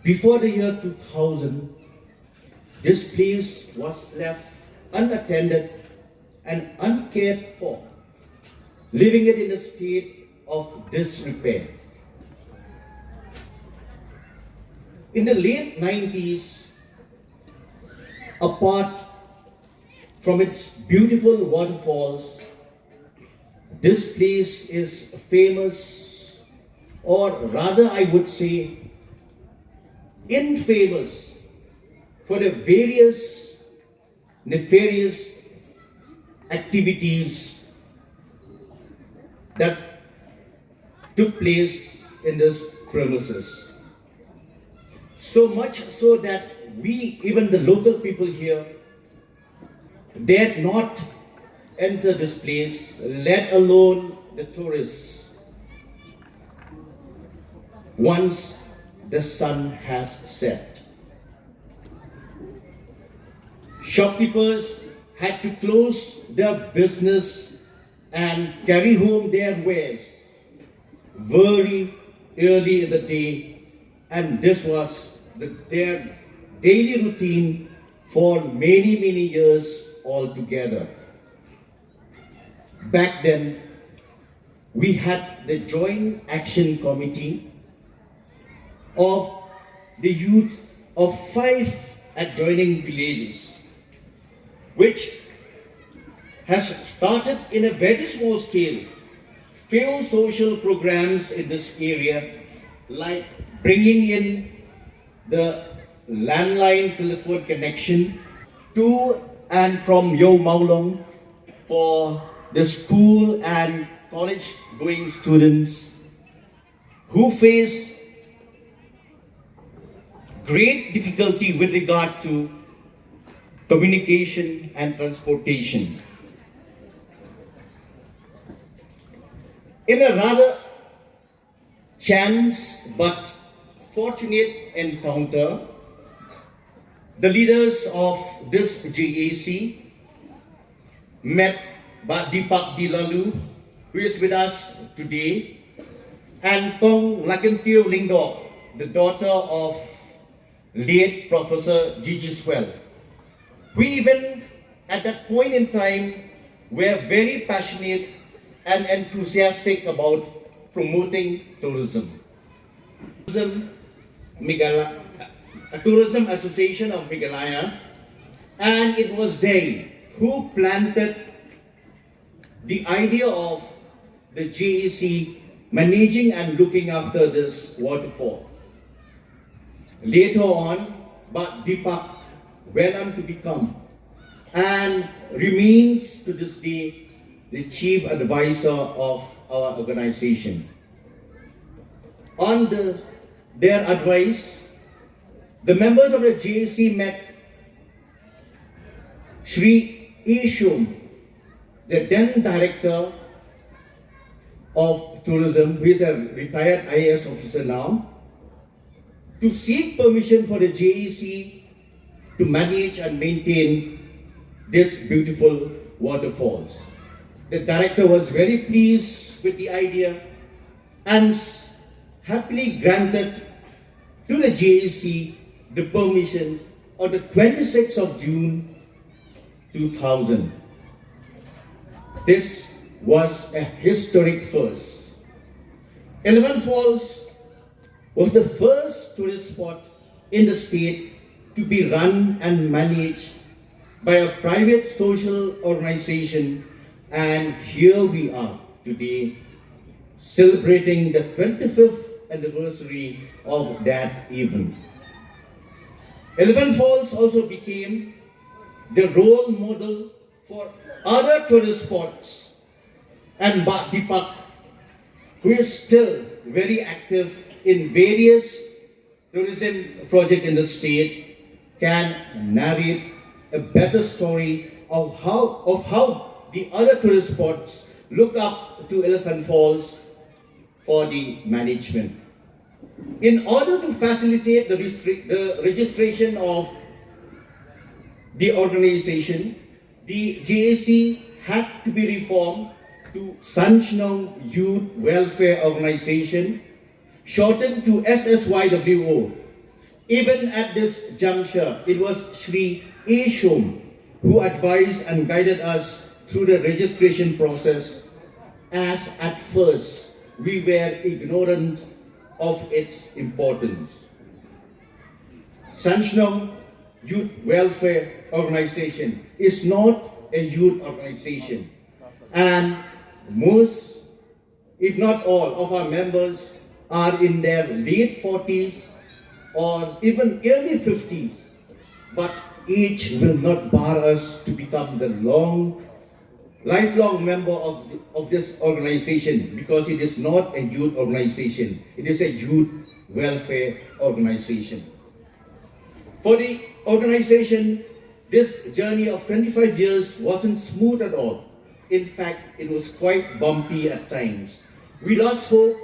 Before the year 2000, this place was left unattended and uncared for, leaving it in a state of disrepair. In the late 90s, apart from its beautiful waterfalls, this place is famous, or rather I would say infamous, for the various nefarious activities that took place in this premises. So much so that we, even the local people here, dared not enter this place, let alone the tourists, once the sun has set. Shopkeepers had to close their business and carry home their wares very early in the day, and this was their daily routine for many years altogether. Back then, we had the Joint Action Committee of the youth of 5 adjoining villages, which has started in a very small scale few social programs in this area, like bringing in the landline telephone connection to and from Yo Maulong for the school and college going students who face great difficulty with regard to communication and transportation. In a rather chance but fortunate encounter, the leaders of this JAC met Deepak Dilalu, who is with us today, and Tong Lakantio Lyngkot, the daughter of late Professor Gigi Swell. We even, at that point in time, were very passionate and enthusiastic about promoting tourism. Tourism Association of Meghalaya, and it was they who planted the idea of the JAC managing and looking after this waterfall. Later on, but Deepak went on to become and remains to this day the chief advisor of our organization. On their advice, the members of the JAC met Shri Ishum, the then director of tourism, who is a retired IAS officer now, to seek permission for the JAC to manage and maintain this beautiful waterfalls. The director was very pleased with the idea and happily granted to the JAC the permission on the 26th of June 2000. This was a historic first. 11 falls was the first tourist spot in the state to be run and managed by a private social organization, and here we are today celebrating the 25th anniversary of that event. Elephant Falls also became the role model for other tourist spots, and Bak Dipak, who is still very active in various tourism projects in the state, can narrate a better story of how the other tourist spots look up to Elephant Falls for the management. In order to facilitate the registration of the organization, the JAC had to be reformed to Sanchnong Youth Welfare Organization, shortened to SSYWO. Even at this juncture, it was Sri A. Shom who advised and guided us through the registration process, as at first we were ignorant of its importance. Sanchnong Youth Welfare Organization is not a youth organization, and most, if not all, of our members are in their late 40s or even early 50s, but age will not bar us to become the lifelong member of this organization, because it is not a youth organization, it is a youth welfare organization. For the organization, this journey of 25 years wasn't smooth at all. In fact, it was quite bumpy at times. We lost hope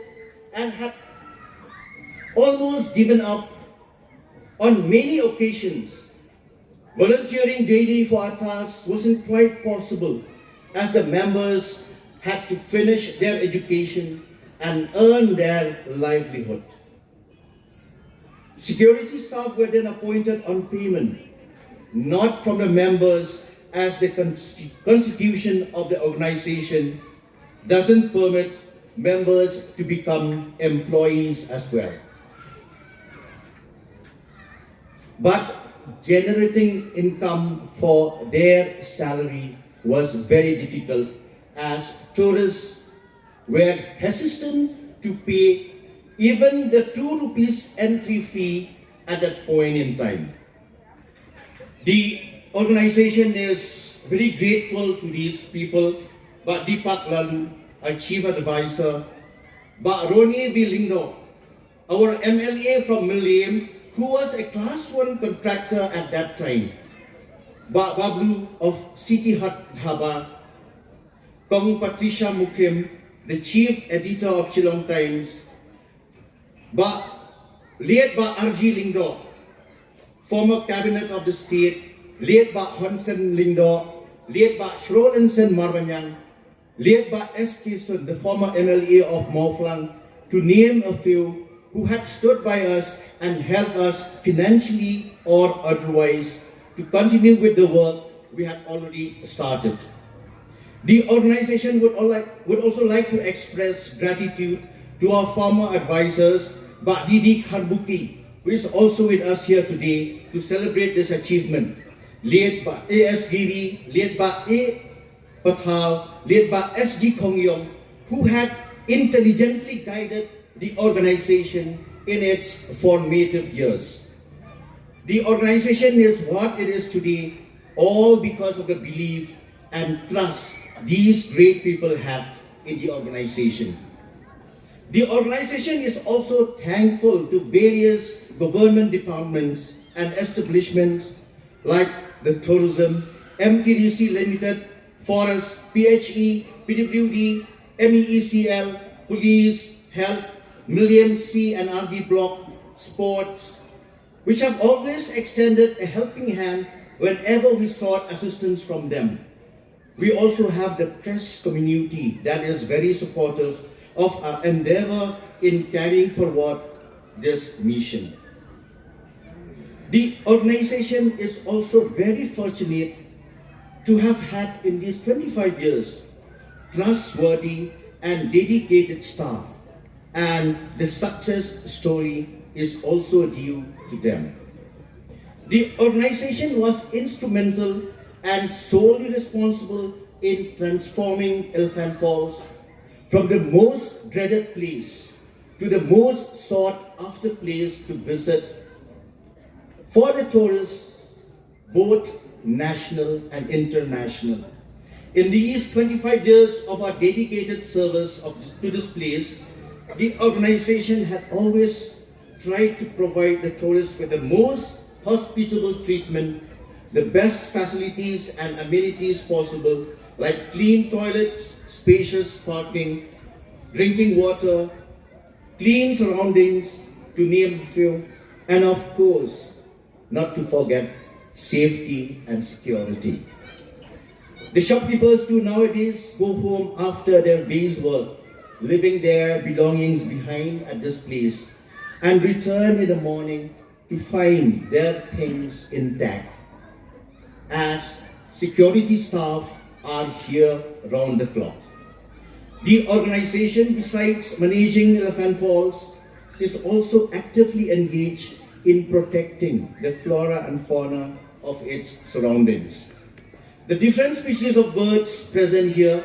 and had almost given up on many occasions. Volunteering daily for our tasks wasn't quite possible, as the members had to finish their education and earn their livelihood. Security staff were then appointed on payment, not from the members, as the constitution of the organization doesn't permit members to become employees as well. But generating income for their salary was very difficult, as tourists were hesitant to pay even the 2 rupees entry fee at that point in time. The organization is very grateful to these people, Bak Dipak Lalu, our chief advisor, Bak Roni V. Lingdo, our MLA from Milim, who was a class 1 contractor at that time, Bak Bablu of City Hut Dhaba, Kong Patricia Mukim, the chief editor of Shillong Times, late Bak R.G. Lingdo, former cabinet of the state, late Bak Honsen Lingdo, late Bak Shrolensen Marwanyang, late Bak S.K. Sun, the former MLA of Mauflang, to name a few, who had stood by us and helped us financially or otherwise to continue with the work we had already started. The organization would also like to express gratitude to our former advisors, Bak Didi Kharbuki, who is also with us here today to celebrate this achievement. Late Bak A.S. Giri, late Bak A. Pathal, late Bak S.G. Kongyong, who had intelligently guided the organization in its formative years. The organization is what it is today, all because of the belief and trust these great people had in the organization. The organization is also thankful to various government departments and establishments like the Tourism, MTDC Limited, Forest, PHE, PWD, MEECL, Police, Health, Milliam C and RD Block, Sports, which have always extended a helping hand whenever we sought assistance from them. We also have the press community that is very supportive of our endeavor in carrying forward this mission. The organization is also very fortunate to have had in these 25 years trustworthy and dedicated staff, and the success story is also due to them. The organization was instrumental and solely responsible in transforming Elephant Falls from the most dreaded place to the most sought after place to visit for the tourists, both national and international. In these 25 years of our dedicated service to this place, the organization had always tried to provide the tourists with the most hospitable treatment, the best facilities and amenities possible, like clean toilets, spacious parking, drinking water, clean surroundings, to name a few, and of course, not to forget safety and security. The shopkeepers too nowadays go home after their day's work, leaving their belongings behind at this place, and return in the morning to find their things intact, as security staff are here round the clock. The organization, besides managing Elephant Falls, is also actively engaged in protecting the flora and fauna of its surroundings. The different species of birds present here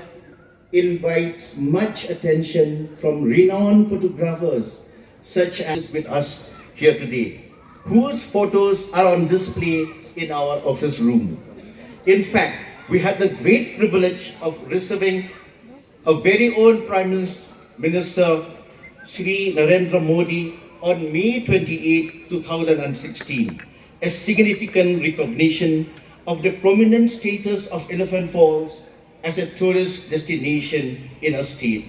invites much attention from renowned photographers such as with us here today, whose photos are on display in our office room. In fact, we had the great privilege of receiving our very own Prime Minister Shri Narendra Modi on May 28, 2016, a significant recognition of the prominent status of Elephant Falls as a tourist destination in our state.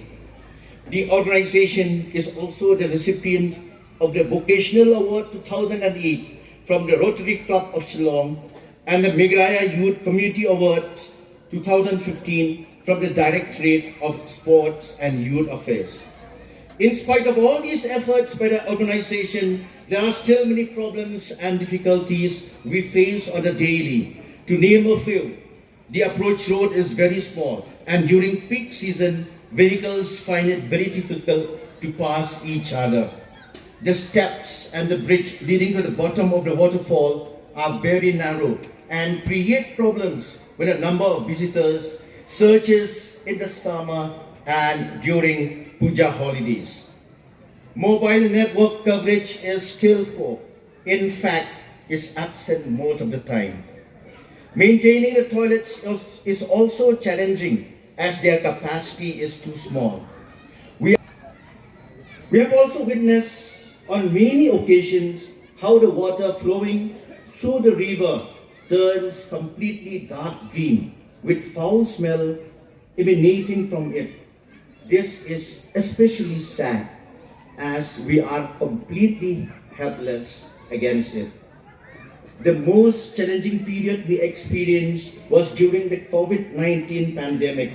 The organization is also the recipient of the Vocational Award 2008 from the Rotary Club of Shillong and the Meghalaya Youth Community Awards 2015 from the Directorate of Sports and Youth Affairs. In spite of all these efforts by the organization, there are still many problems and difficulties we face on a daily. To name a few, the approach road is very small, and during peak season, vehicles find it very difficult to pass each other. The steps and the bridge leading to the bottom of the waterfall are very narrow and create problems when a number of visitors surges in the summer and during puja holidays. Mobile network coverage is still poor. In fact, it's absent most of the time. Maintaining the toilets is also challenging as their capacity is too small. We have also witnessed on many occasions how the water flowing through the river turns completely dark green with foul smell emanating from it. This is especially sad as we are completely helpless against it. The most challenging period we experienced was during the COVID-19 pandemic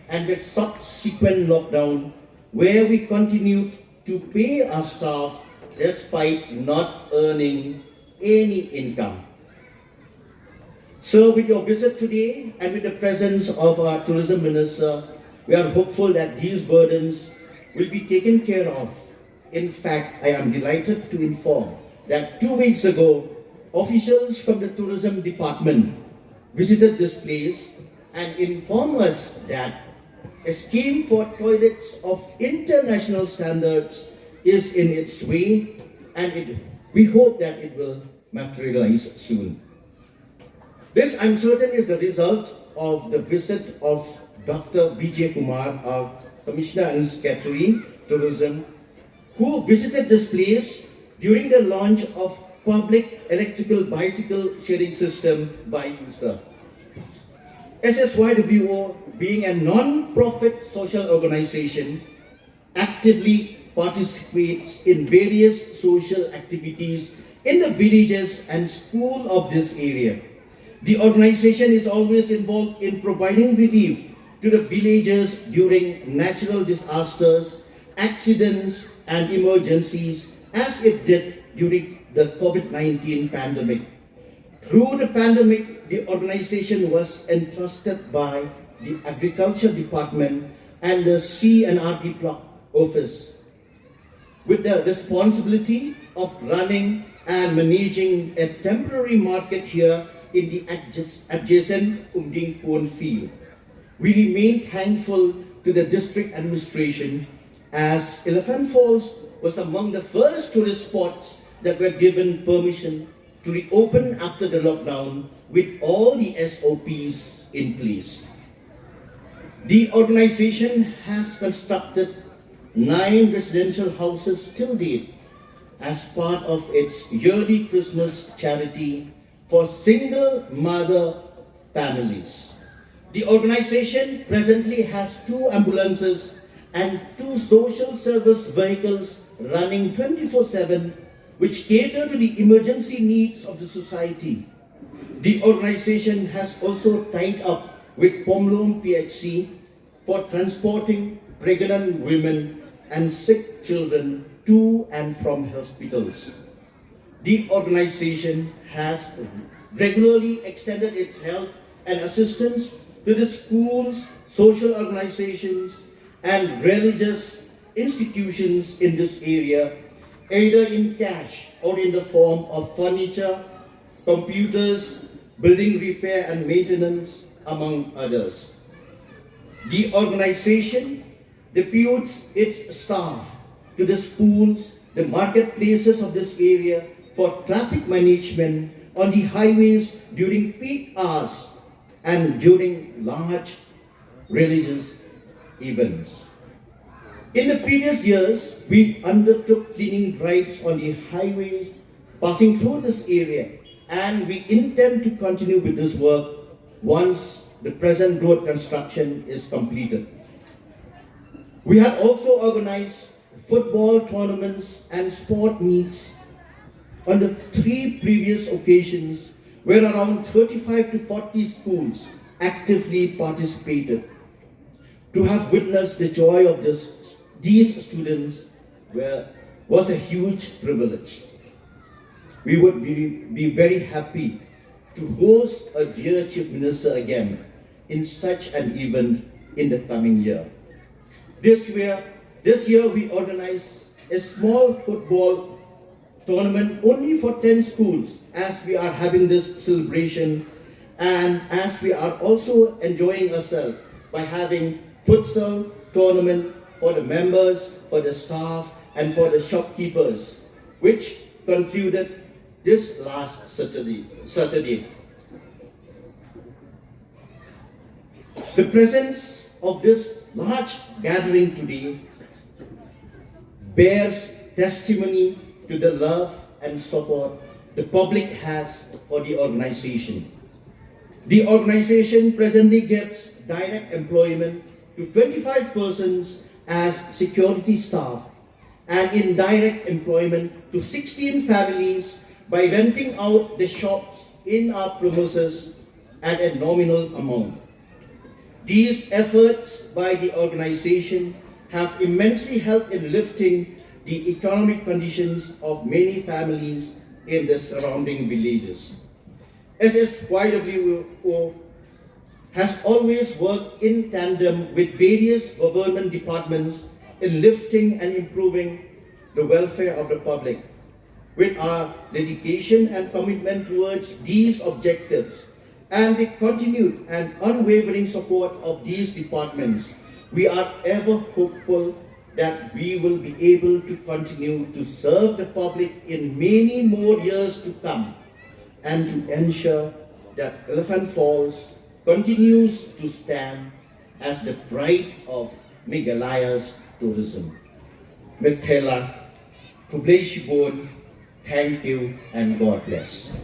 and the subsequent lockdown, where we continued to pay our staff despite not earning any income. So with your visit today and with the presence of our Tourism Minister, we are hopeful that these burdens will be taken care of. In fact, I am delighted to inform that 2 weeks ago, officials from the Tourism Department visited this place and informed us that a scheme for toilets of international standards is in its way, and we hope that it will materialize soon. This, I'm certain, is the result of the visit of Dr. Vijay Kumar, our Commissioner and Secretary, Tourism, who visited this place during the launch of public electrical bicycle sharing system by user. SSYWO, being a non-profit social organization, actively participates in various social activities in the villages and schools of this area. The organization is always involved in providing relief to the villagers during natural disasters, accidents, and emergencies, as it did during the COVID-19 pandemic. Through the pandemic, the organization was entrusted by the Agriculture Department and the CNRD Block Office with the responsibility of running and managing a temporary market here in the adjacent Umding field. We remain thankful to the district administration as Elephant Falls was among the first tourist spots that were given permission to reopen after the lockdown with all the SOPs in place. The organization has constructed 9 residential houses till date as part of its yearly Christmas charity for single mother families. The organization presently has 2 ambulances and 2 social service vehicles running 24/7, which cater to the emergency needs of the society. The organization has also tied up with Pomlong PHC for transporting pregnant women and sick children to and from hospitals. The organization has regularly extended its help and assistance to the schools, social organizations, and religious institutions in this area, either in cash or in the form of furniture, computers, building repair and maintenance, among others. The organization deputes its staff to the schools, the marketplaces of this area for traffic management on the highways during peak hours and during large religious events. In the previous years, we undertook cleaning drives on the highways passing through this area, and we intend to continue with this work once the present road construction is completed. We have also organized football tournaments and sport meets on the 3 previous occasions where around 35 to 40 schools actively participated. To have witnessed the joy of these students was a huge privilege. We would be very happy to host a dear Chief Minister again in such an event in the coming year. This year we organized a small football tournament only for 10 schools as we are having this celebration, and as we are also enjoying ourselves by having futsal tournament for the members, for the staff, and for the shopkeepers, which concluded this last Saturday. The presence of this large gathering today bears testimony to the love and support the public has for the organization. The organization presently gives direct employment to 25 persons as security staff and indirect employment to 16 families by renting out the shops in our premises at a nominal amount. These efforts by the organization have immensely helped in lifting the economic conditions of many families in the surrounding villages. SSYWO has always worked in tandem with various government departments in lifting and improving the welfare of the public. With our dedication and commitment towards these objectives and the continued and unwavering support of these departments, we are ever hopeful that we will be able to continue to serve the public in many more years to come and to ensure that Elephant Falls continues to stand as the pride of Meghalaya's tourism. Mekhela, Kublai Shibon, thank you and God bless.